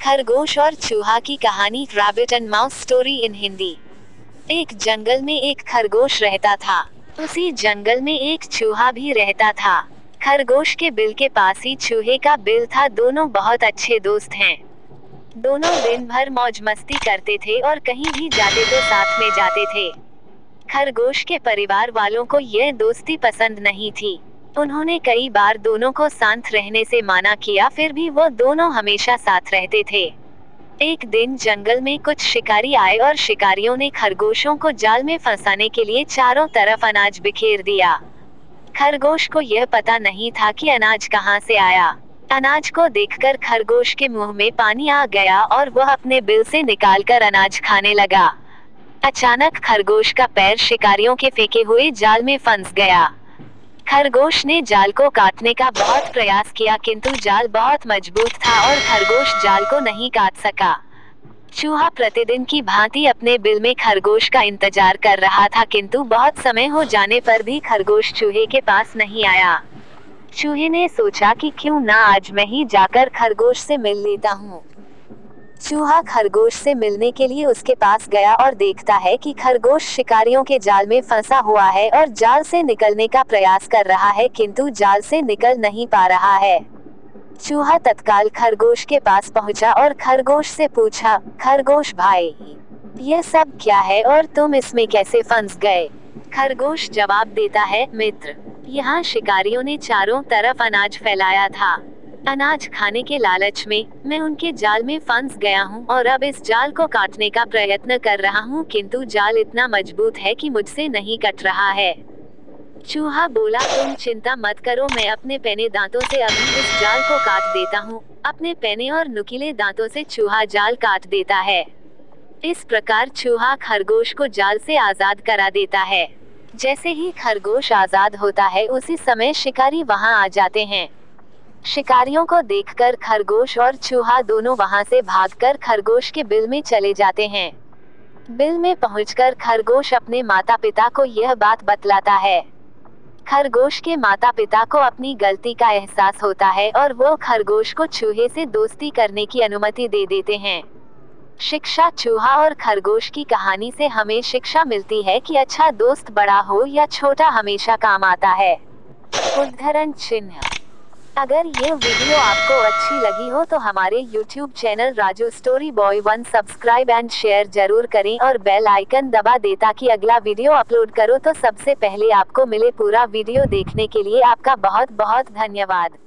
खरगोश और चूहा की कहानी। Rabbit and mouse story in Hindi. एक जंगल में एक खरगोश रहता था। उसी जंगल में एक चूहा भी रहता था। खरगोश के बिल के पास ही चूहे का बिल था। दोनों बहुत अच्छे दोस्त हैं। दोनों दिन भर मौज मस्ती करते थे और कहीं भी जाते तो साथ में जाते थे। खरगोश के परिवार वालों को यह दोस्ती पसंद नहीं थी। उन्होंने कई बार दोनों को साथ रहने से माना किया, फिर भी वो दोनों हमेशा साथ रहते थे। एक दिन जंगल में कुछ शिकारी आए और शिकारियों ने खरगोशों को जाल में फंसाने के लिए चारों तरफ अनाज बिखेर दिया। खरगोश को यह पता नहीं था कि अनाज कहाँ से आया। अनाज को देखकर खरगोश के मुंह में पानी आ गया और वह अपने बिल से निकालकर अनाज खाने लगा। अचानक खरगोश का पैर शिकारियों के फेंके हुए जाल में फंस गया। खरगोश ने जाल को काटने का बहुत प्रयास किया, किंतु जाल बहुत मजबूत था और खरगोश जाल को नहीं काट सका। चूहा प्रतिदिन की भांति अपने बिल में खरगोश का इंतजार कर रहा था, किंतु बहुत समय हो जाने पर भी खरगोश चूहे के पास नहीं आया। चूहे ने सोचा कि क्यों ना आज मैं ही जाकर खरगोश से मिल लेता हूँ। चूहा खरगोश से मिलने के लिए उसके पास गया और देखता है कि खरगोश शिकारियों के जाल में फंसा हुआ है और जाल से निकलने का प्रयास कर रहा है, किंतु जाल से निकल नहीं पा रहा है। चूहा तत्काल खरगोश के पास पहुंचा और खरगोश से पूछा, खरगोश भाई, यह सब क्या है और तुम इसमें कैसे फंस गए? खरगोश जवाब देता है, मित्र, यहाँ शिकारियों ने चारों तरफ अनाज फैलाया था। अनाज खाने के लालच में मैं उनके जाल में फंस गया हूँ और अब इस जाल को काटने का प्रयत्न कर रहा हूँ, किंतु जाल इतना मजबूत है कि मुझसे नहीं कट रहा है। चूहा बोला, तुम चिंता मत करो, मैं अपने पैने दांतों से अभी इस जाल को काट देता हूँ। अपने पैने और नुकीले दांतों से चूहा जाल काट देता है। इस प्रकार चूहा खरगोश को जाल से आजाद करा देता है। जैसे ही खरगोश आजाद होता है, उसी समय शिकारी वहाँ आ जाते हैं। शिकारियों को देखकर खरगोश और चूहा दोनों वहां से भागकर खरगोश के बिल में चले जाते हैं। बिल में पहुंचकर खरगोश अपने माता पिता को यह बात बतलाता है। खरगोश के माता पिता को अपनी गलती का एहसास होता है और वो खरगोश को चूहे से दोस्ती करने की अनुमति दे देते हैं। शिक्षा। चूहा और खरगोश की कहानी से हमें शिक्षा मिलती है कि अच्छा दोस्त बड़ा हो या छोटा हमेशा काम आता है। उद्धरण चिन्ह। अगर ये वीडियो आपको अच्छी लगी हो तो हमारे YouTube channel Raju story boy 1 subscribe and share जरूर करें और बेल आइकन दबा दें ताकि अगला वीडियो अपलोड करो तो सबसे पहले आपको मिले। पूरा वीडियो देखने के लिए आपका बहुत बहुत धन्यवाद।